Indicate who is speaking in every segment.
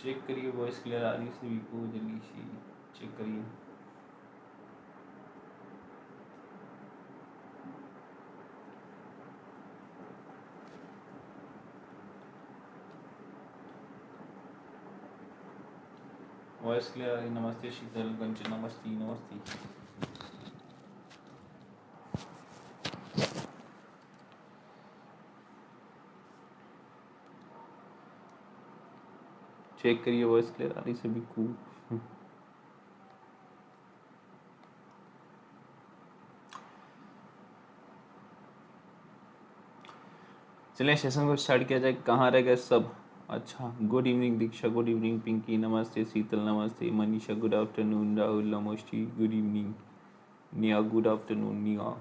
Speaker 1: Check करिए voice clear आ रही है सभी को, जल्दी से चेक करिए। वॉइस क्लियर आ रही। नमस्ते शीतल कंचन, नमस्ते नमस्ते। चेक करिए वॉइस क्लियर आ रही सभी को। चलिए सेशन को स्टार्ट किया जाए। कहाँ रह गए सब? अच्छा, गुड इवनिंग दीक्षा, गुड इवनिंग पिंकी, नमस्ते शीतल, नमस्ते मनीषा, गुड आफ्टरनून राहुल, नमस्ते, गुड इवनिंग निया, गुड आफ्टरनून निया,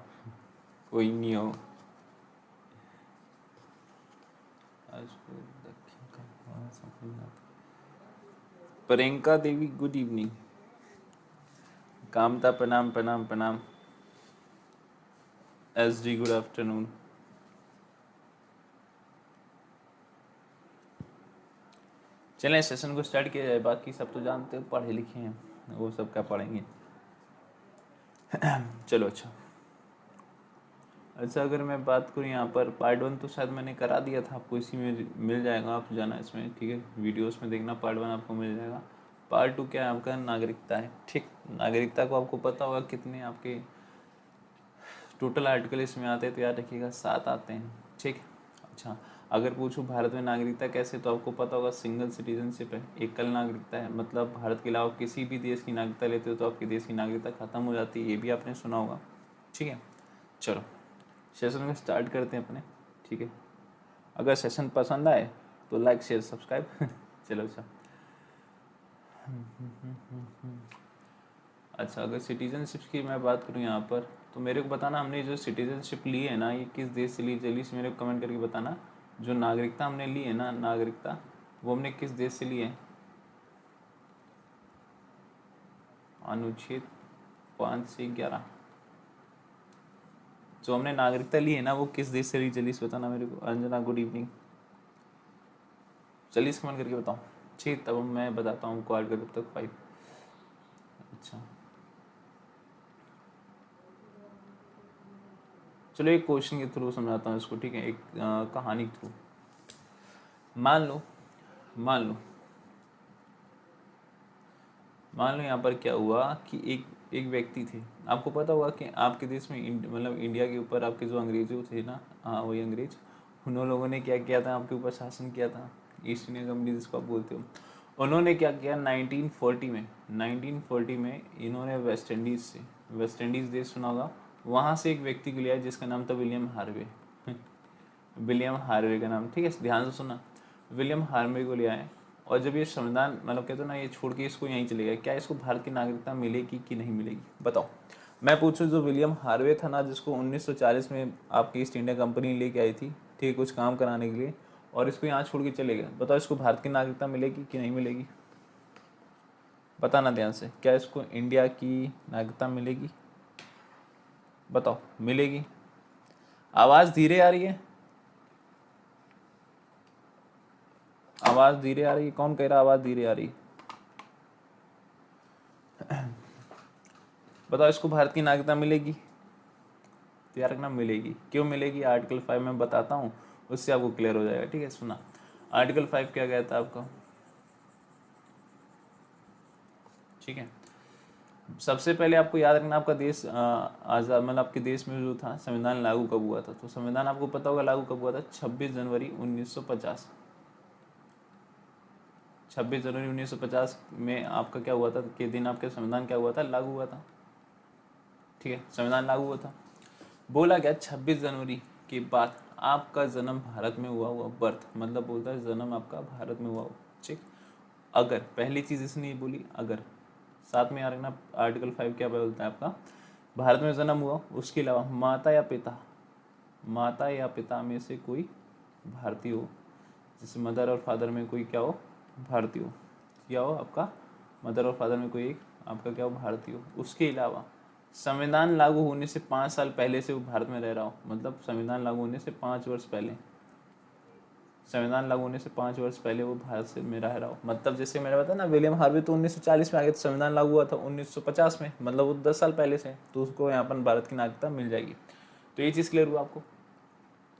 Speaker 1: कोई निया। प्रियंका देवी गुड इवनिंग, कामता प्रणाम प्रणाम प्रणाम, एस डी गुड आफ्टरनून। चलें सेशन को स्टार्ट किया जाए। बाकी सब तो जानते हो, पढ़े लिखे हैं, वो सब क्या पढ़ेंगे। चलो अच्छा अगर मैं बात करूँ यहाँ पर पार्ट 1 तो शायद मैंने करा दिया था आपको, इसी में मिल जाएगा, आप जाना इसमें, ठीक है, वीडियोस में देखना, पार्ट 1 आपको मिल जाएगा। पार्ट 2 क्या है आपका, नागरिकता है, ठीक। नागरिकता को आपको पता होगा कितने आपके टोटल आर्टिकल इसमें आते हैं, तो याद रखिएगा 7 आते हैं, ठीक। अच्छा अगर पूछूँ भारत में नागरिकता कैसे, तो आपको पता होगा सिंगल सिटीजनशिप है, एकल नागरिकता है, मतलब भारत के अलावा किसी भी देश की नागरिकता लेते हो तो आपके देश की नागरिकता खत्म हो जाती है, ये भी आपने सुना होगा, ठीक है। चलो सेशन में स्टार्ट करते हैं अपने, ठीक है। अगर सेशन पसंद आए तो लाइक शेयर सब्सक्राइब। चलो अच्छा अगर सिटीजनशिप की मैं बात करूँ यहाँ पर, तो मेरे को बताना हमने जो सिटीजनशिप ली है ना, ये किस देश से ली, जल्दी से मेरे को कमेंट करके बताना। जो नागरिकता हमने ली है ना, नागरिकता, वो हमने किस देश से ली है। अनुच्छेद 5 से 11 जो हमने नागरिकता ली है ना, वो किस देश से ली, जल्दी से बताना मेरे को। अंजना गुड इवनिंग, जल्दी से कमेंट करके बताओ, ठीक। तब मैं बताता हूँ क्वाड का कब तक 5। अच्छा चलो एक क्वेश्चन के थ्रू समझाता हूँ इसको, ठीक है, एक कहानी के थ्रू। मान लो मान लो मान लो यहाँ पर क्या हुआ कि एक व्यक्ति थे, आपको पता होगा कि आपके देश में मतलब इंडिया के ऊपर आपके जो अंग्रेजों थे ना, हाँ वही अंग्रेज, उन लोगों ने क्या किया था, आपके ऊपर शासन किया था, ईस्ट इंडिया कंपनी जिसको आप बोलते हो। उन्होंने क्या किया 1940 में इन्होंने वेस्ट इंडीज़ देश सुना होगा, वहाँ से एक व्यक्ति को लिया जिसका नाम था विलियम हार्वे। विलियम हार्वे का नाम, ठीक है, ध्यान से सुना, विलियम हार्वे को लिया है। और जब ये संविधान मतलब कहते हो ना, ये छोड़ के इसको यहीं चले गए, क्या इसको भारत की नागरिकता मिलेगी कि नहीं मिलेगी, बताओ। मैं पूछूं, जो विलियम हार्वे था ना, जिसको 1940 में आपकी ईस्ट इंडिया कंपनी लेके आई थी, ठीक है, कुछ काम कराने के लिए, और इसको यहाँ छोड़ के चले गए, बताओ इसको भारत की नागरिकता मिलेगी कि नहीं मिलेगी, बताना ध्यान से, क्या इसको इंडिया की नागरिकता मिलेगी, बताओ मिलेगी। आवाज़ धीरे आ रही है, आवाज़ धीरे आ रही है, कौन कह रहा आवाज़ धीरे आ रही। बताओ इसको भारत की नागरिकता मिलेगी, तो यार रखना मिलेगी। क्यों मिलेगी, आर्टिकल 5 में बताता हूँ, उससे आपको क्लियर हो जाएगा, ठीक है। सुना, आर्टिकल 5 क्या कहता है आपका, ठीक है। सबसे पहले आपको याद रखना, आपका देश आज़ाद मतलब आपके देश में जो था संविधान लागू कब हुआ था, तो संविधान आपको पता होगा लागू कब हुआ था, 26 जनवरी 1950। 26 जनवरी 1950 में आपका क्या हुआ था, के दिन आपके संविधान क्या हुआ था, लागू हुआ था, ठीक है, संविधान लागू हुआ था। बोला गया 26 जनवरी के बाद आपका जन्म भारत में हुआ बर्थ मतलब बोलता है जन्म आपका भारत में हुआ, ठीक। अगर पहली चीज़ इसने ये बोली, अगर साथ में यार ना आर्टिकल 5 क्या बोलता है आपका, भारत में जन्म हुआ, उसके अलावा माता या पिता में से कोई भारतीय हो, जैसे मदर और फादर में कोई क्या हो, भारतीय हो, क्या हो आपका, मदर और फादर में कोई एक आपका क्या हो, भारतीय हो। उसके अलावा संविधान लागू होने से 5 साल पहले से वो भारत में रह रहा हो, मतलब संविधान लागू होने से 5 वर्ष पहले, संविधान लागू होने से 5 वर्ष पहले वो भारत से में रह रहा हो। मतलब जैसे मैंने बताया ना, विलियम हार्वे तो 1940 में आ गया, तो संविधान लागू हुआ था 1950 में, मतलब वो 10 साल पहले से, तो उसको यहाँ पर भारत की नागरिकता मिल जाएगी। तो ये चीज़ क्लियर हुआ आपको,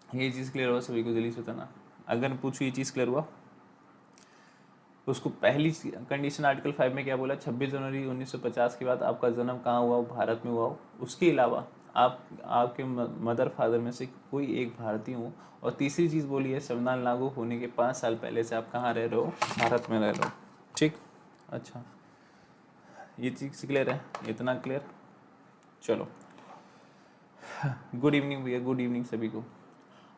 Speaker 1: ये चीज़ क्लियर हुआ सभी को, जल्दी से बताना। अगर पूछो ये चीज़ क्लियर हुआ, उसको पहली कंडीशन आर्टिकल 5 में क्या बोला, 26 जनवरी 1950 के बाद आपका जन्म कहाँ हुआ हो, भारत में हुआ हो, उसके अलावा आप आपके मदर फादर में से कोई एक भारतीय हो, और तीसरी चीज़ बोली है संविधान लागू होने के 5 साल पहले से आप कहाँ रह रहे हो, भारत में रह रहे हो। ठीक, अच्छा ये चीज़ क्लियर है, इतना क्लियर। चलो गुड इवनिंग भैया, गुड इवनिंग सभी को।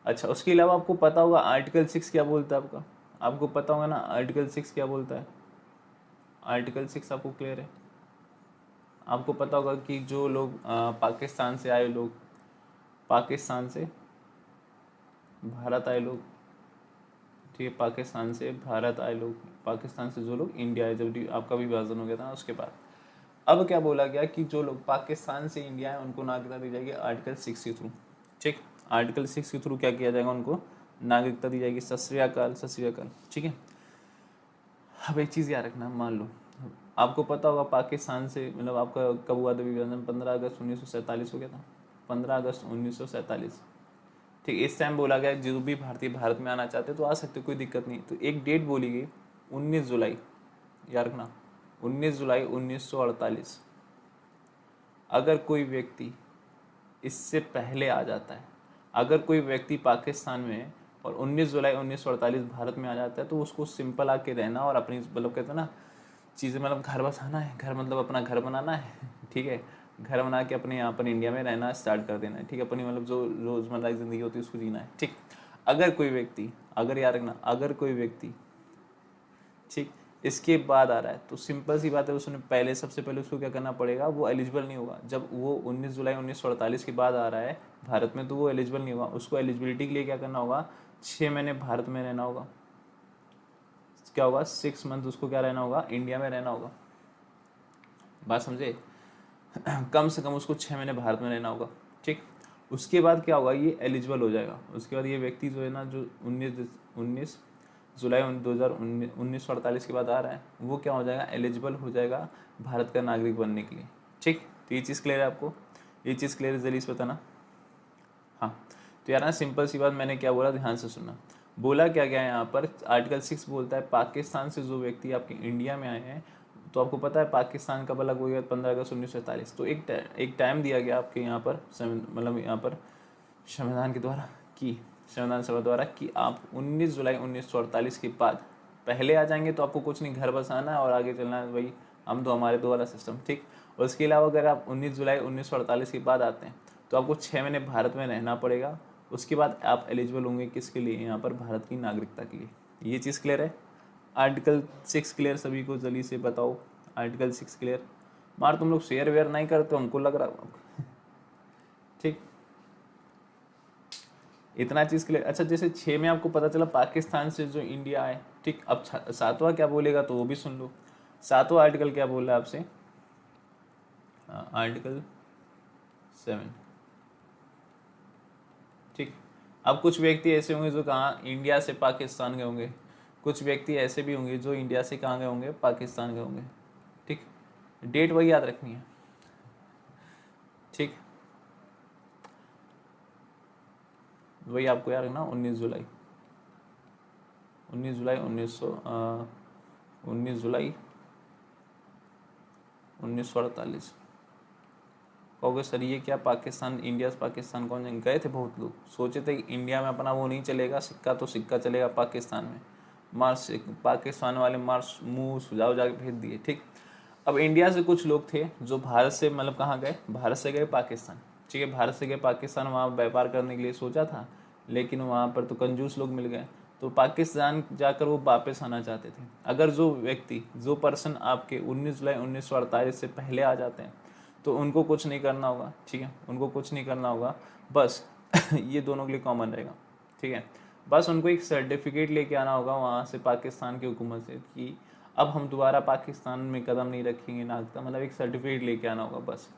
Speaker 1: अच्छा उसके अलावा आपको पता होगा आर्टिकल 6 क्या बोलता है आपका, आपको पता होगा ना आर्टिकल 6 क्या बोलता है, आर्टिकल 6 आपको क्लियर है। आपको पता होगा कि जो लोग पाकिस्तान से आए लोग, पाकिस्तान से भारत आए लोग, ठीक है, पाकिस्तान से भारत आए लोग, पाकिस्तान से जो लोग इंडिया आए, जब आपका विभाजन हो गया था उसके बाद, अब क्या बोला गया कि जो लोग पाकिस्तान से इंडिया आए उनको नागरिकता दी जाएगी आर्टिकल 6 के थ्रू। ठीक, आर्टिकल 6 के थ्रू क्या किया जाएगा, उनको नागरिकता दी जाएगी। सत श्री अकाल, सत श्री अकाल। ठीक है, अब एक चीज़ याद रखना, मान लो आपको पता होगा पाकिस्तान से, मतलब आपका कब हुआ था विभाजन, 15 अगस्त 1947 हो गया था, 15 अगस्त 1947। ठीक, इस टाइम बोला गया जो भी भारतीय भारत में आना चाहते तो आ सकते, कोई दिक्कत नहीं। तो एक डेट बोली गई 19 जुलाई, याद रखना 19 जुलाई 1948। अगर कोई व्यक्ति इससे पहले आ जाता है, अगर कोई व्यक्ति पाकिस्तान में है और 19 जुलाई 1948 भारत में आ जाता है, तो उसको सिंपल आके रहना और अपनी, मतलब कहते हैं ना चीज़ें, मतलब घर बसाना है, घर मतलब अपना घर बनाना है। ठीक है, घर बना के अपने यहाँ पर इंडिया में रहना स्टार्ट कर देना है। ठीक है, अपनी मतलब जो रोज़मर्रा की ज़िंदगी होती है उसको जीना है। ठीक, अगर कोई व्यक्ति, अगर याद रखना, अगर कोई व्यक्ति ठीक इसके बाद आ रहा है, तो सिंपल सी बात है, उसने पहले, सबसे पहले उसको क्या करना पड़ेगा, वो एलिजिबल नहीं होगा। जब वो 19 जुलाई 1948 के बाद आ रहा है भारत में, तो वो एलिजिबल नहीं होगा। उसको एलिजिबिलिटी के लिए क्या करना होगा, 6 महीने भारत में रहना होगा। क्या होगा, 6 मंथ उसको क्या रहना होगा, इंडिया में रहना होगा। बात समझे, कम से कम उसको 6 महीने भारत में रहना होगा। ठीक, उसके बाद क्या होगा, ये एलिजिबल हो जाएगा। उसके बाद ये व्यक्ति जो है ना, जो 19 जुलाई 1948 के बाद आ रहा है, वो क्या हो जाएगा, एलिजिबल हो जाएगा भारत का नागरिक बनने के लिए। ठीक, तो ये चीज़ क्लियर है आपको, ये चीज़ क्लियर है, जल्दी से बताना। हाँ, तो यार ना सिंपल सी बात, मैंने क्या बोला ध्यान से सुनना। बोला क्या गया है यहाँ पर, आर्टिकल 6 बोलता है पाकिस्तान से जो व्यक्ति आपके इंडिया में आए हैं, तो आपको पता है पाकिस्तान कब अलग हो गया, 15 अगस्त 1947। तो एक टाइम दिया गया आपके यहाँ पर, मतलब यहाँ पर संविधान के द्वारा कि, संविधान सभा द्वारा कि आप 19 जुलाई 1948 के बाद पहले आ जाएंगे तो आपको कुछ नहीं, घर बसाना है और आगे चलना है, वही हम तो हमारे दो वाला सिस्टम। ठीक, उसके अलावा अगर आप 19 जुलाई 1948 के बाद आते हैं तो आपको 6 महीने भारत में रहना पड़ेगा। उसके बाद आप एलिजिबल होंगे किसके लिए, यहाँ पर भारत की नागरिकता के लिए। ये चीज़ क्लियर है, आर्टिकल 6 क्लियर सभी को, जल्दी से बताओ आर्टिकल 6 क्लियर। मार तुम लोग शेयर वेयर नहीं करते, हमको लग रहा। ठीक, इतना चीज़ क्लियर। अच्छा, जैसे 6 में आपको पता चला पाकिस्तान से जो इंडिया आए। ठीक, अब 7वां क्या बोलेगा तो वो भी सुन लो। 7वां आर्टिकल क्या बोल रहा है आपसे, आर्टिकल 7। ठीक, अब कुछ व्यक्ति ऐसे होंगे जो कहाँ इंडिया से पाकिस्तान गए होंगे, कुछ व्यक्ति ऐसे भी होंगे जो इंडिया से कहाँ गए होंगे, पाकिस्तान गए होंगे। ठीक, डेट वही याद रखनी है। ठीक, वही आपको याद रखना, 19 जुलाई 19 जुलाई 19 जुलाई 1948। कहोगे सर ये क्या, पाकिस्तान, इंडिया से पाकिस्तान कौन जाएंगे, गए थे बहुत लोग, सोचे थे कि इंडिया में अपना वो नहीं चलेगा, सिक्का तो सिक्का चलेगा पाकिस्तान में, मार्स पाकिस्तान वाले मार्स मुँह सुझाव जाके भेज दिए। ठीक, अब इंडिया से कुछ लोग थे जो भारत से, मतलब कहाँ गए, भारत से गए पाकिस्तान। ठीक है, भारत से गए पाकिस्तान, वहाँ व्यापार करने के लिए सोचा था, लेकिन वहाँ पर तो कंजूस लोग मिल गए, तो पाकिस्तान जाकर वो वापस आना चाहते थे। अगर जो व्यक्ति, जो पर्सन आपके 19 जुलाई 1948 से पहले आ जाते हैं तो उनको कुछ नहीं करना होगा। ठीक है, उनको कुछ नहीं करना होगा, बस ये दोनों के लिए कॉमन रहेगा। ठीक है, बस उनको एक सर्टिफिकेट लेके आना होगा वहाँ से, पाकिस्तान की हुकूमत से, कि अब हम दोबारा पाकिस्तान में कदम नहीं रखेंगे, नागरिकता, मतलब एक सर्टिफिकेट लेके आना होगा बस।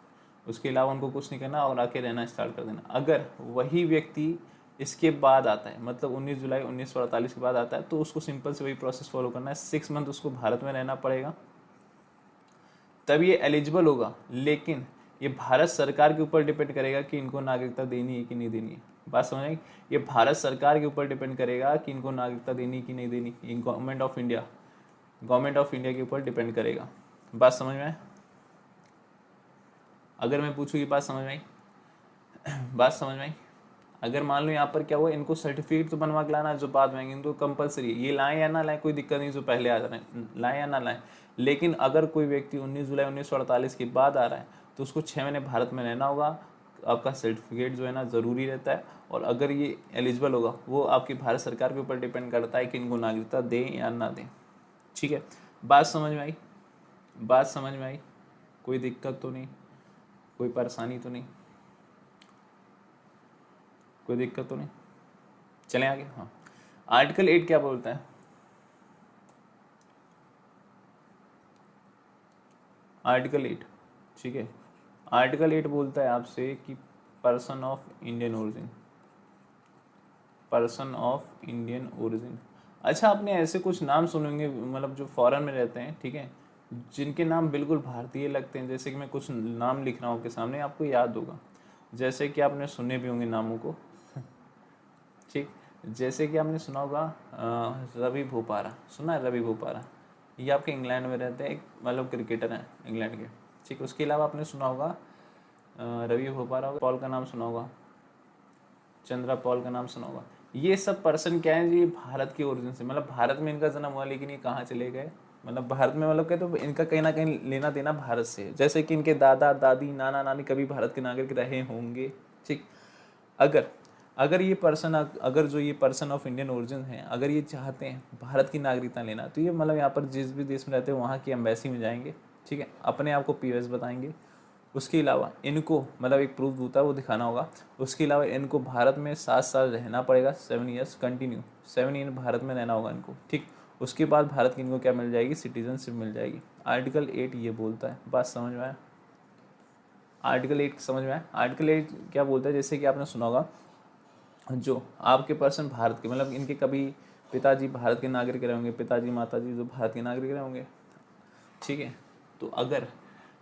Speaker 1: उसके अलावा उनको कुछ नहीं करना और आके रहना स्टार्ट कर देना। अगर वही व्यक्ति इसके बाद आता है, मतलब 19 जुलाई 1948 के बाद आता है, तो उसको सिंपल से वही प्रोसेस फॉलो करना है। 6 मंथ उसको भारत में रहना पड़ेगा, तब ये एलिजिबल होगा। लेकिन ये भारत सरकार के ऊपर डिपेंड करेगा कि इनको नागरिकता देनी है कि नहीं देनी है। बात समझ आई? ये भारत सरकार के ऊपर डिपेंड करेगा कि इनको नागरिकता देनी है कि नहीं देनी। ये गवर्नमेंट ऑफ इंडिया के ऊपर डिपेंड करेगा। बात समझ में आए? अगर मैं पूछूँ, ये बात समझ में आई? बात समझ में आई? अगर मान लो यहाँ पर क्या हुआ, इनको सर्टिफिकेट तो बनवा के लाना है, जो बाद में आएंगे इनको कंपलसरी है। ये लाएं या ना लाएं कोई दिक्कत नहीं, जो पहले आ रहे हैं लाएं या ना लाएं। लेकिन अगर कोई व्यक्ति 19 जुलाई 1948 के बाद आ रहा है तो उसको 6 महीने भारत में रहना होगा। आपका सर्टिफिकेट जो है ना ज़रूरी रहता है। और अगर ये एलिजिबल होगा, वो आपकी भारत सरकार के ऊपर डिपेंड करता है कि इनको नागरिकता दें या ना दें। ठीक है, बात समझ में आई? बात समझ में आई? कोई दिक्कत तो नहीं, कोई परेशानी तो नहीं, कोई दिक्कत तो नहीं? चलें आगे। हाँ, आर्टिकल 8 क्या बोलता है? आर्टिकल 8, ठीक है, आर्टिकल 8 बोलता है आपसे कि person of Indian origin, person of Indian origin. अच्छा, आपने ऐसे कुछ नाम सुनेंगे, मतलब जो फॉरेन में रहते हैं, ठीक है, जिनके नाम बिल्कुल भारतीय लगते हैं। जैसे कि मैं कुछ नाम लिख रहा हूँ आपके सामने, आपको याद होगा। जैसे कि आपने सुने भी होंगे नामों को, ठीक। जैसे कि आपने सुना होगा रवि भोपारा, सुना है रवि भोपारा? ये आपके इंग्लैंड में रहते हैं, एक मतलब क्रिकेटर हैं इंग्लैंड के, ठीक। उसके अलावा आपने सुना होगा रवि भोपारा, पॉल का नाम सुना होगा, चंद्रा पॉल का नाम सुना होगा। ये सब पर्सन क्या है, ये भारत के ओरिजिन से, मतलब भारत में इनका जन्म हुआ, लेकिन ये कहाँ चले गए, मतलब भारत में, मतलब कहते तो इनका कहीं ना कहीं लेना देना भारत से है। जैसे कि इनके दादा दादी नाना नानी कभी भारत के नागरिक रहे होंगे, ठीक। अगर अगर ये पर्सन, अगर जो ये पर्सन ऑफ इंडियन ओरिजिन है, अगर ये चाहते हैं भारत की नागरिकता लेना, तो ये मतलब यहाँ पर जिस भी देश में रहते हैं वहाँ की एम्बेसी में जाएंगे, ठीक है, अपने आप को पीओएस बताएंगे। उसके अलावा इनको मतलब एक प्रूफ होता है वो दिखाना होगा। उसके अलावा इनको भारत में 7 साल रहना पड़ेगा, 7 ईयर्स कंटिन्यू, 7 ईयर भारत में रहना होगा इनको, ठीक। उसके बाद भारत की इनको क्या मिल जाएगी, सिटीजनशिप मिल जाएगी। आर्टिकल 8 ये बोलता है। बात समझ में आया? आर्टिकल 8 समझ में आया? आर्टिकल 8 क्या बोलता है, जैसे कि आपने सुना होगा, जो आपके पर्सन भारत के, मतलब इनके कभी पिताजी भारत के नागरिक रहे होंगे, पिताजी माताजी जो भारत के नागरिक रहे होंगे, ठीक है। तो अगर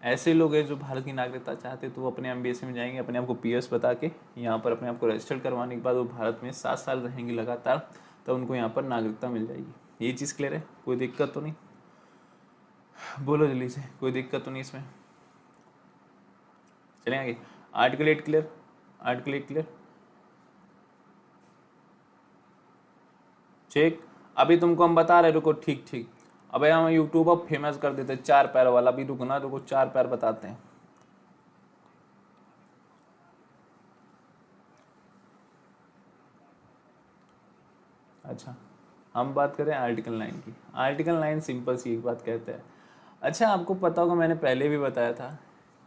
Speaker 1: ऐसे लोग हैं जो भारत की नागरिकता चाहते हैं, तो वो अपने एम्बेसी में जाएंगे, अपने आप को पीएस बता के यहाँ पर अपने आप को रजिस्टर्ड करवाने के बाद वो भारत में 7 साल रहेंगे लगातार, तो उनको यहाँ पर नागरिकता मिल जाएगी। ये चीज़ क्लियर है? कोई दिक्कत तो नहीं? बोलो जल्दी से, कोई दिक्कत तो नहीं इसमें? चलें आगे। Article 8 clear? Article 8 clear? ठीक। अभी तुमको हम बता रहे, रुको, ठीक ठीक। अबे हम यूट्यूब अब फेमस कर देते 4 पैर वाला, भी रुकना, रुको 4 पैर बताते हैं। अच्छा, हम बात करें आर्टिकल 9 की। आर्टिकल 9 सिंपल सी एक बात कहते हैं। अच्छा, आपको पता होगा, मैंने पहले भी बताया था,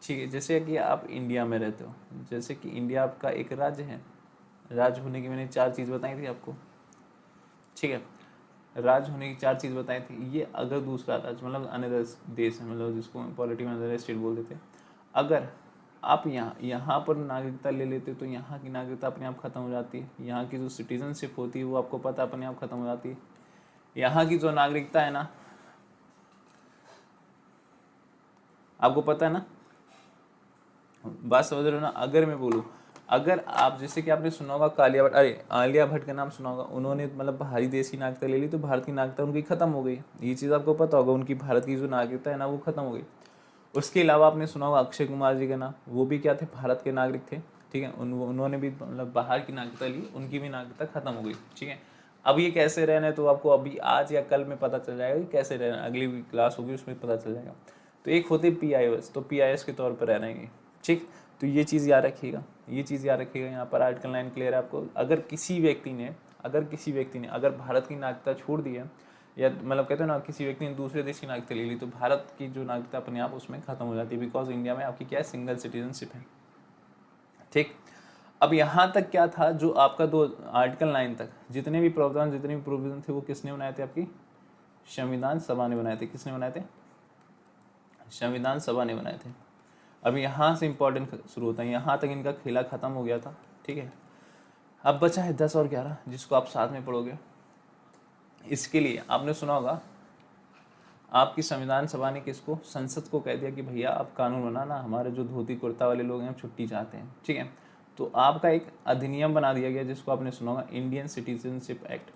Speaker 1: ठीक है, जैसे कि आप इंडिया में रहते हो, जैसे कि इंडिया आपका एक राज्य है। राज्य होने की मैंने 4 चीज़ बताई थी आपको, ठीक है। राज्य होने की 4 चीज़ बताई थी। ये अगर दूसरा राज्य, मतलब अनदर देश है, मतलब जिसको पॉलिटी में अनदर स्टेट बोल देते हैं, अगर आप यहाँ पर नागरिकता ले लेते तो यहाँ की नागरिकता अपने आप खत्म हो जाती है। यहाँ की जो सिटीजनशिप होती है वो आपको पता अपने आप खत्म हो जाती है। यहाँ की जो नागरिकता है ना, आपको पता है ना, बात समझ रहे हो ना? अगर मैं बोलूँ, अगर आप, जैसे कि आपने सुना होगा कालिया भट्ट, अरे आलिया भट्ट का नाम सुना होगा, उन्होंने मतलब बाहरी देश की नागरिकता ले ली तो भारत की नागरिकता उनकी खत्म हो गई। ये चीज़ आपको पता होगा, उनकी भारत की जो नागरिकता है ना वो खत्म हो गई। उसके अलावा आपने सुना होगा अक्षय कुमार जी का नाम, वो भी क्या थे, भारत के नागरिक थे, ठीक है। उन्होंने भी मतलब बाहर की नागरिकता ली, उनकी भी नागरिकता खत्म हो गई, ठीक है। अब ये कैसे रहना है तो आपको अभी आज या कल में पता चल जाएगा कि कैसे रहना है, अगली क्लास होगी उसमें पता चल जाएगा। तो एक होते PIOS, तो PIS के तौर पर रह रहे हैं, ठीक। तो ये चीज़ याद रखिएगा, ये चीज़ याद रखिएगा। यहाँ पर आर्टिकल 9 क्लियर है आपको। अगर किसी व्यक्ति ने अगर भारत की नागरिकता छोड़ दी है, या मतलब कहते हैं ना, किसी व्यक्ति ने दूसरे देश की नागरिकता ले ली, तो भारत की जो नागरिकता अपने आप उसमें खत्म हो जाती है, बिकॉज इंडिया में आपकी क्या है, सिंगल सिटीजनशिप है, ठीक। अब यहाँ तक क्या था, जो आपका आर्टिकल 9 तक जितने भी प्रावधान, जितने भी प्रोविजन थे, वो किसने बनाए थे? आपकी संविधान सभा ने बनाए थे। किसने बनाए थे? संविधान सभा ने बनाए थे। अब यहाँ से इंपॉर्टेंट शुरू होता है, यहाँ तक इनका खेला खत्म हो गया था, ठीक है। अब बचा है 10 और 11 जिसको आप साथ में पढ़ोगे। इसके लिए आपने सुना होगा आपकी संविधान सभा ने किसको, संसद को कह दिया कि भैया आप कानून बनाना, हमारे जो धोती कुर्ता वाले लोग हैं हम छुट्टी चाहते हैं, ठीक है। तो आपका एक अधिनियम बना दिया गया जिसको आपने सुना होगा इंडियन सिटीजनशिप एक्ट।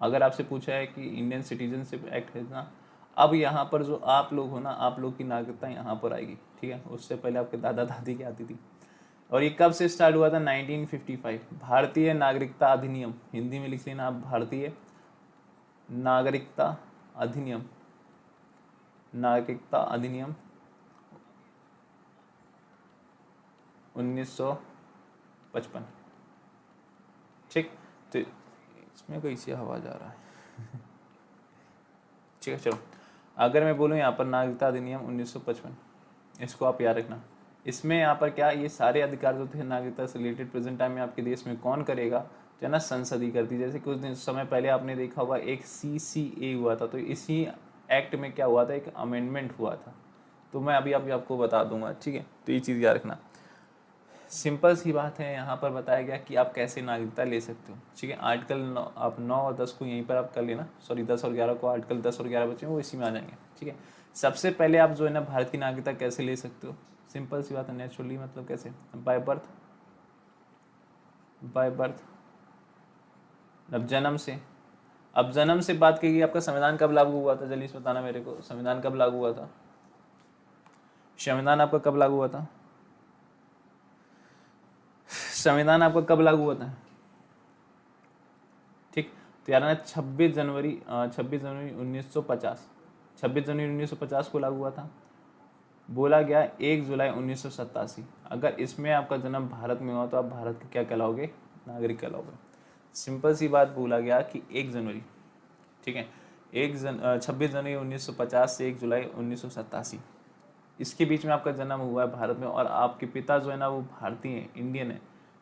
Speaker 1: अगर आपसे पूछा है कि इंडियन सिटीजनशिप एक्ट है ना, अब यहाँ पर जो आप लोग हो ना, आप लोग की नागरिकता यहाँ पर आएगी, ठीक है। उससे पहले आपके दादा दादी की आती थी। और ये कब से स्टार्ट हुआ था? 1955। भारतीय नागरिकता अधिनियम, हिंदी में लिख लेना आप, भारतीय नागरिकता अधिनियम, नागरिकता अधिनियम 1955, ठीक। तो इसमें कोई सी हवा जा रहा है ठीक है, चलो। अगर मैं बोलूँ यहाँ पर नागरिकता अधिनियम 1955, इसको आप याद रखना। इसमें यहाँ पर क्या, ये सारे अधिकार जो थे नागरिकता से रिलेटेड प्रेजेंट टाइम में आपके देश में कौन करेगा, जो है ना, संसद ही करती। जैसे कुछ दिन समय पहले आपने देखा होगा एक CCA हुआ था, तो इसी एक्ट में क्या हुआ था, एक अमेंडमेंट हुआ था। तो मैं अभी आपको बता दूंगा, ठीक है। तो ये चीज़ याद रखना, सिंपल सी बात है। यहाँ पर बताया गया कि आप कैसे नागरिकता ले सकते हो, ठीक है। आर्टिकल 9, आप 9 और 10 को यहीं पर आप कर लेना, सॉरी 10 और 11 को, आर्टिकल 10 और 11 बचे वो इसी में आ जाएंगे, ठीक है। सबसे पहले आप जो है ना भारत की नागरिकता कैसे ले सकते हो, सिंपल सी बात है, नेचुरली, मतलब कैसे, बाय बर्थ, बाय बर्थ, अब जन्म से। अब जन्म से बात की, आपका संविधान कब लागू हुआ था, जल्दी से बताना मेरे को, संविधान कब लागू हुआ था? संविधान आपका कब लागू हुआ था? संविधान आपका कब लागू हुआ था? ठीक, तो यार ना 26 जनवरी 1950, 26 जनवरी 1950 को लागू हुआ था। बोला गया 1 जुलाई 1987। अगर इसमें आपका जन्म भारत में हुआ तो आप भारत के क्या कहलाओगे, नागरिक कहलाओगे। सिंपल सी बात बोला गया कि 1 जनवरी, ठीक है, 26 जनवरी 1950 से 1 जुलाई 1987, इसके बीच में आपका जन्म हुआ है भारत में, और आपके पिता जो है ना वो भारतीय हैं, इंडियन है,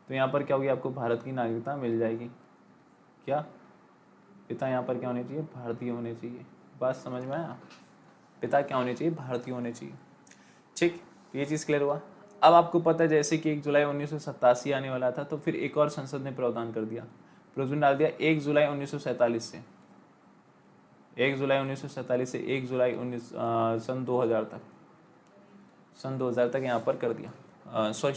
Speaker 1: तो यहाँ पर क्या होगी, आपको भारत की नागरिकता मिल जाएगी। क्या पिता यहाँ पर क्या होने चाहिए, भारतीय होने चाहिए। बात समझ में आया? पिता क्या होने चाहिए, भारतीय होने चाहिए, ठीक। ये चीज़ क्लियर हुआ। अब आपको पता है जैसे कि 1 जुलाई 1987 आने वाला था, तो फिर एक और संसद ने प्रावधान कर दिया, प्रोविजन डाल दिया 1 जुलाई 1947 से, 1 जुलाई 1947 से 1 जुलाई सन 2000 तक, सन 2000 तक यहाँ पर कर दिया। सॉरी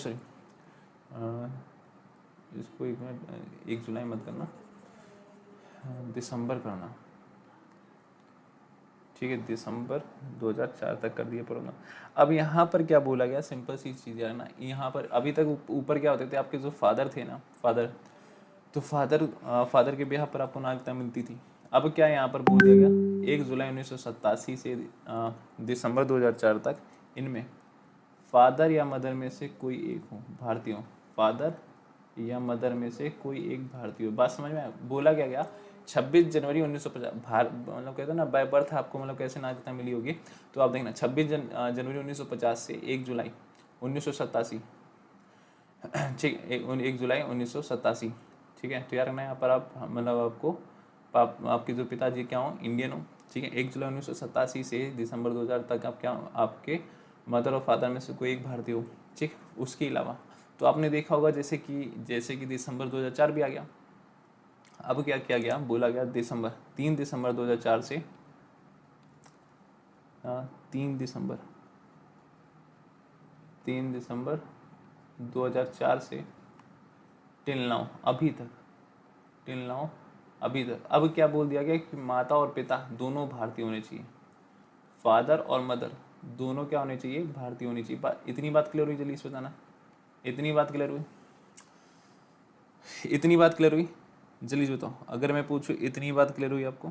Speaker 1: इसको 1 मिनट, 1 जुलाई मत करना, दिसंबर करना, ठीक है, दिसंबर 2004 तक कर दिया प्रोग्राम। अब यहाँ पर क्या बोला गया, सिंपल सी चीज़ है ना, यहाँ पर अभी तक ऊपर क्या होते थे आपके जो फादर थे ना, फादर, तो फादर के बिहाफ पर आपको नागरिकता मिलती थी। अब क्या यहाँ पर बोल दिया गया 1 जुलाई 1987 से दिसंबर 2004 तक, इनमें फादर या मदर में से कोई एक हो भारतीय हो, फादर या मदर में से कोई एक भारतीय हो। बात समझ में आया? बोला क्या गया, 26 जनवरी 1950, मतलब कहते हैं ना बाय बर्थ आपको मतलब कैसे नागरिकता मिली होगी, तो आप देखना 26 जनवरी 1950 से 1 जुलाई 1987, ठीक, 1 जुलाई 1987, ठीक है। तो यार मैं यहाँ पर आप मतलब आपको आपके जो पिताजी क्या हो, इंडियन हो, ठीक है। 1 जुलाई 1987 से दिसंबर 2000 तक आप क्या हो, आपके मदर और फादर में से कोई एक भारतीय हो, ठीक। उसके अलावा तो आपने देखा होगा जैसे कि दिसंबर 2004 भी आ गया। अब क्या किया गया, बोला गया 3 दिसंबर 2004 से 3 दिसंबर 2004 से टिल नाउ, अभी तक। अब क्या बोल दिया गया कि माता और पिता दोनों भारतीय होने चाहिए, फादर और मदर दोनों क्या होने चाहिए, भारतीय होनी चाहिए। इतनी बात क्लियर हुई, जल्दी से बताना, इतनी बात क्लियर हुई, इतनी बात क्लियर हुई, जल्दी से बताओ। अगर मैं पूछूं इतनी बात क्लियर हुई आपको,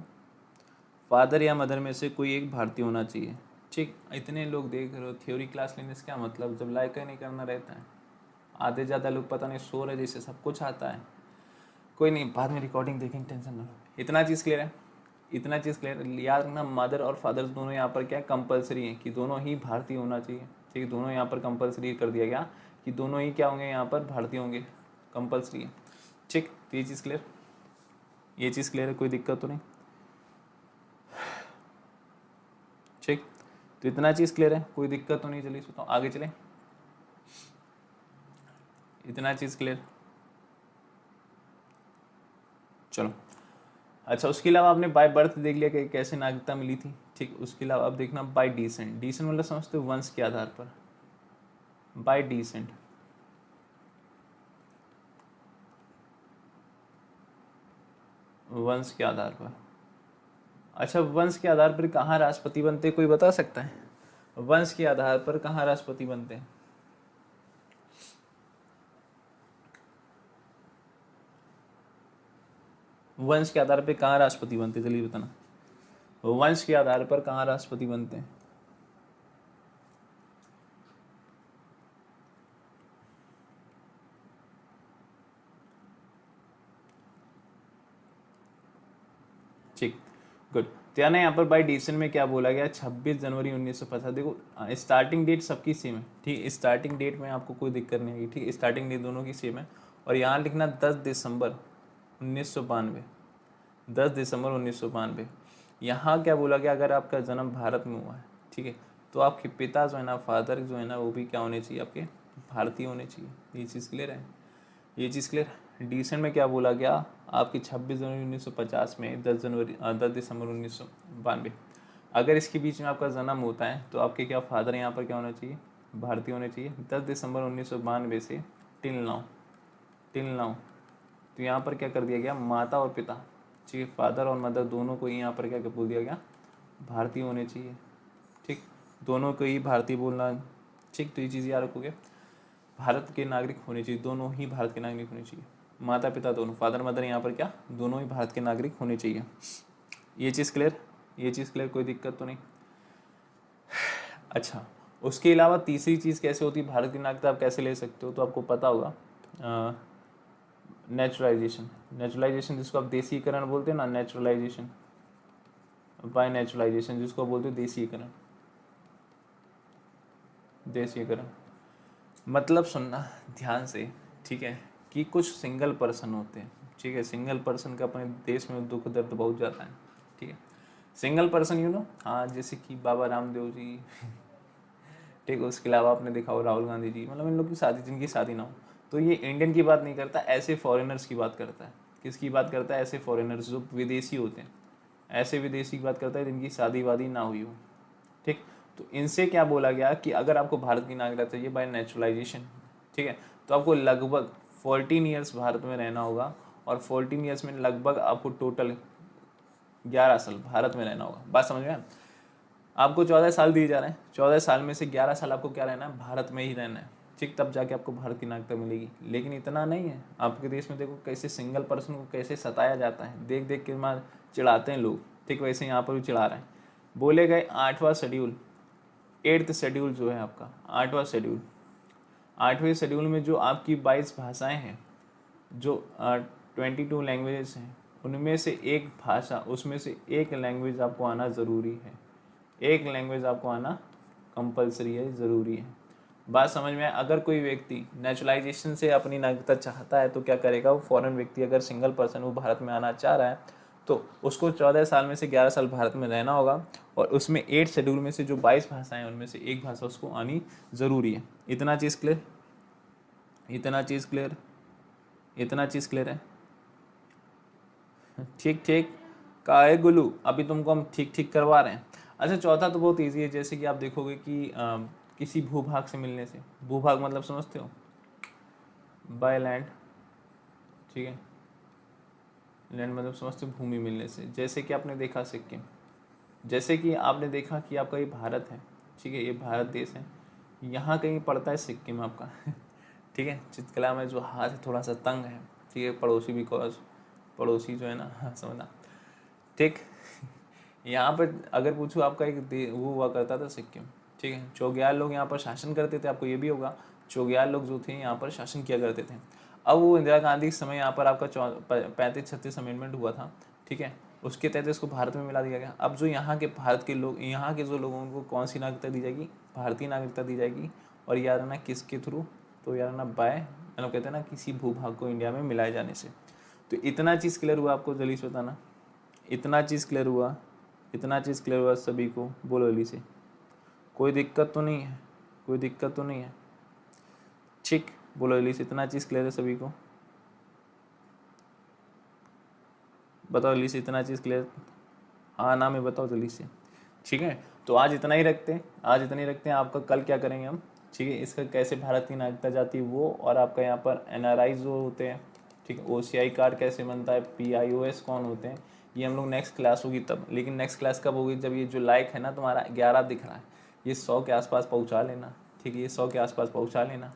Speaker 1: फादर या मदर में से कोई एक भारतीय होना चाहिए, ठीक। इतने लोग देख रहे हो, थ्योरी क्लास लेने से क्या मतलब, जब लाइक नहीं करना रहता है। आधे ज़्यादा लोग पता नहीं सो रहे, जैसे सब कुछ आता है। कोई नहीं, बाद में रिकॉर्डिंग देखेंगे, टेंशन ना लो। इतना चीज़ क्लियर है, इतना चीज़ क्लियर, याद रखना मदर और फादर दोनों यहाँ पर क्या कंपलसरी है कि दोनों ही भारतीय होना चाहिए, ठीक है। दोनों यहाँ पर कंपलसरी कर दिया गया कि दोनों ही क्या होंगे, यहाँ पर भारतीय होंगे, कंपलसरी है, ठीक। तो ये चीज़ क्लियर, ये चीज़ क्लियर है, कोई दिक्कत तो नहीं, ठीक। तो इतना चीज़ क्लियर है, कोई दिक्कत तो नहीं। चलिए सुनो, आगे चलें, इतना चीज़ क्लियर, चलो, अच्छा उसके अलावा आपने बाय बर्थ देख लिया कि कैसे नागरिकता मिली थी, ठीक। उसके अलावा आप देखना बाय डिसेंट। डिसेंट मतलब समझते हो वंश के आधार पर, बाय डिसेंट। वंश के आधार पर। अच्छा, वंश के आधार पर कहाँ राष्ट्रपति बनते, कोई बता सकता है? वंश के आधार पर कहाँ राष्ट्रपति बनते हैं? वंश के आधार पर कहाँ राष्ट्रपति बनते हैं, चलिए बताना। वंश के आधार पर कहाँ राष्ट्रपति बनते हैं? ठीक, गुड। तो यानी यहाँ पर बाई डिसीजन में क्या बोला गया, 26 जनवरी 1950। देखो स्टार्टिंग डेट सबकी सेम है, ठीक। स्टार्टिंग डेट में आपको कोई दिक्कत नहीं आएगी, ठीक। स्टार्टिंग डेट दोनों की सेम है। और यहाँ लिखना 10 दिसंबर 1992, 10 दिसंबर 1992। यहाँ क्या बोला गया, अगर आपका जन्म भारत में हुआ है, ठीक है, तो आपके पिता जो है ना, फादर जो है ना, वो भी क्या होने चाहिए, आपके भारतीय होने चाहिए। ये चीज़ क्लियर है, ये चीज़ क्लियर। डिसेंट में क्या बोला गया, आपकी 26 जनवरी 1950 में 10 दिसंबर 1992। अगर इसके बीच में आपका जन्म होता है तो आपके क्या फादर यहाँ पर क्या होना चाहिए, भारतीय होने चाहिए। 10 दिसंबर 1992 से टिल नाउ तो यहाँ पर क्या कर दिया गया, माता और पिता, ठीक है, फादर और मदर दोनों को ही यहाँ पर क्या बोल दिया गया, भारतीय होने चाहिए, ठीक। दोनों को ही भारतीय बोलना, ठीक। तो ये चीज़ याद रखोगे, भारत के नागरिक होने चाहिए, दोनों ही भारत के नागरिक होने चाहिए। माता पिता दोनों, फादर मदर यहाँ पर क्या, दोनों ही भारत के नागरिक होने चाहिए। ये चीज़ क्लियर, ये चीज़ क्लियर, कोई दिक्कत तो नहीं। अच्छा, उसके अलावा तीसरी चीज़ कैसे होती है, भारत की नागरिकता आप कैसे ले सकते हो, तो आपको पता होगा नेचुरलाइजेशन। नेचुरलाइजेशन जिसको आप देसीकरण बोलते हैं ना, नेचुरलाइजेशन, बाय नेचुरलाइजेशन जिसको बोलते हो देसीकरण। देसीकरण मतलब सुनना ध्यान से, ठीक है, कि कुछ सिंगल पर्सन होते हैं, ठीक है। सिंगल पर्सन का अपने देश में दुख दर्द बहुत ज़्यादा है, ठीक है। सिंगल पर्सन हाँ, जैसे कि बाबा रामदेव जी, ठीक है। उसके अलावा आपने देखा हो राहुल गांधी जी, मतलब इन लोग की शादी, जिनकी शादी ना हो। तो ये इंडियन की बात नहीं करता, ऐसे फॉरेनर्स की बात करता है। किसकी बात करता है, ऐसे फॉरेनर्स जो विदेशी होते हैं, ऐसे विदेशी की बात करता है जिनकी शादी वादी ना हुई हो, ठीक। तो इनसे क्या बोला गया कि अगर आपको भारत की नागरिकता चाहिए बाय नेचुरलाइजेशन, ठीक है, तो आपको लगभग 14 ईयर्स भारत में रहना होगा। और 14 ईयर्स में लगभग आपको टोटल 11 साल भारत में रहना होगा। बात समझ में आया? आपको 14 साल दिए जा रहे हैं, 14 साल में से 11 साल आपको क्या रहना है, भारत में ही रहना है, ठीक। तब जाके आपको भारत की नागरिकता मिलेगी। लेकिन इतना नहीं है, आपके देश में देखो कैसे सिंगल पर्सन को कैसे सताया जाता है, देख देख के मार चिढ़ाते हैं लोग, ठीक। वैसे यहाँ पर भी चिढ़ा रहे हैं। बोले गए 8वां शेड्यूल, 8th शेड्यूल जो है आपका 8वां शेड्यूल, 8वें शेड्यूल में जो आपकी 22 भाषाएं हैं, जो 22 लैंग्वेजेस हैं, उनमें से एक भाषा, उसमें से एक लैंग्वेज आपको आना ज़रूरी है। एक लैंग्वेज आपको आना कंपलसरी है, ज़रूरी है। बात समझ में आए? अगर कोई व्यक्ति नेचुरलाइजेशन से अपनी नागरिकता चाहता है तो क्या करेगा, वो फॉरेन व्यक्ति, अगर सिंगल पर्सन वो भारत में आना चाह रहा है तो उसको 14 साल में से 11 साल भारत में रहना होगा। और उसमें 8 शेड्यूल में से जो 22 भाषाएं, उनमें से एक भाषा उसको आनी ज़रूरी है। इतना चीज़ क्लियर, इतना चीज़ क्लियर, इतना चीज़ क्लियर है? ठीक ठीक, काहे गुलू, अभी तुमको हम ठीक ठीक करवा रहे हैं। अच्छा, चौथा तो बहुत ईजी है। जैसे कि आप देखोगे कि किसी भूभाग से मिलने से, भूभाग मतलब समझते हो, बाय लैंड, ठीक है। लैंड मतलब समझते हो भूमि मिलने से। जैसे कि आपने देखा सिक्किम, जैसे कि आपने देखा कि आपका ये भारत है, ठीक है, ये भारत देश है, यहाँ कहीं पड़ता है सिक्किम आपका ठीक है। चित्रकला में जो हाथ है थोड़ा सा तंग है, ठीक है, पड़ोसी बिकॉज पड़ोसी जो है ना, हाँ समझना, ठीक। यहाँ पर अगर पूछूँ, आपका एक वो हुआ करता था सिक्किम, ठीक है। चौग्याल लोग यहाँ पर शासन करते थे, आपको ये भी होगा, चौग्याल लोग जो थे यहाँ पर शासन किया करते थे। अब वो इंदिरा गांधी के समय यहाँ पर आपका 35-36 अमेंडमेंट हुआ था, ठीक है, उसके तहत इसको भारत में मिला दिया गया। अब जो यहाँ के भारत के लोग, यहाँ के जो लोगों को कौन सी नागरिकता दी जाएगी, भारतीय नागरिकता दी जाएगी। और यार ना किसके थ्रू, तो यार ना बाय, मतलब कहते हैं ना किसी भूभाग को इंडिया में मिलाए जाने से। तो इतना चीज़ क्लियर हुआ आपको, जल्दी से बताना, इतना चीज़ क्लियर हुआ, इतना चीज़ क्लियर हुआ सभी को, बोलो जल्दी से। कोई दिक्कत तो नहीं है, कोई दिक्कत तो नहीं है, ठीक, बोलो जल्दी से, इतना चीज़ क्लियर है सभी को। बताओ जल्दी से, इतना चीज़ क्लियर, हाँ ना में बताओ जल्दी से। ठीक है, तो आज इतना ही रखते हैं, आज इतना ही रखते हैं। आपका कल क्या करेंगे हम, ठीक है, इसका कैसे भारत की नागरिकता जाती है वो, और आपका यहाँ पर NRI जो होते हैं, ठीक है, OCI कार्ड कैसे बनता है, PIOS कौन होते हैं, ये हम लोग नेक्स्ट क्लास होगी तब। लेकिन नेक्स्ट क्लास कब होगी, जब ये जो लाइक है ना तुम्हारा 11 दिख रहा है, ये 100 के आसपास पहुँचा लेना, ठीक है, ये 100 के आसपास पहुँचा लेना।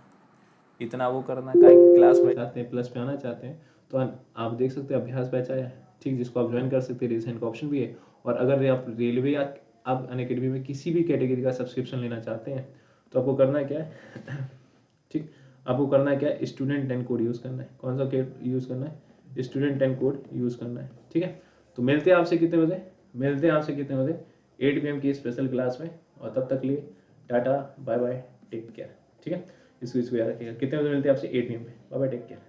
Speaker 1: इतना वो करना, का क्लास में चाहते हैं, प्लस पे आना चाहते हैं, तो आप देख सकते हैं अभ्यास बैच आया है, ठीक, जिसको आप ज्वाइन कर सकते हैं, रिसेंट का ऑप्शन भी है। और अगर आप रेलवे या आप अनअकैडमी में किसी भी कैटेगरी का सब्सक्रिप्शन लेना चाहते हैं, तो आपको करना क्या है ठीक, आपको करना है क्या है, स्टूडेंट 10 कोड यूज़ करना है। कौन सा कोड यूज़ करना है, स्टूडेंट 10 कोड यूज़ करना है, ठीक है। तो मिलते हैं आपसे कितने बजे, मिलते हैं आपसे कितने बजे, 8 PM की स्पेशल क्लास में। और तब तक लिए टाटा, बाय बाय, टेक केयर, ठीक है। इसको याद रखिएगा, कितने बजे मिलते हैं आपसे, 8 PM में। Bye bye, take care.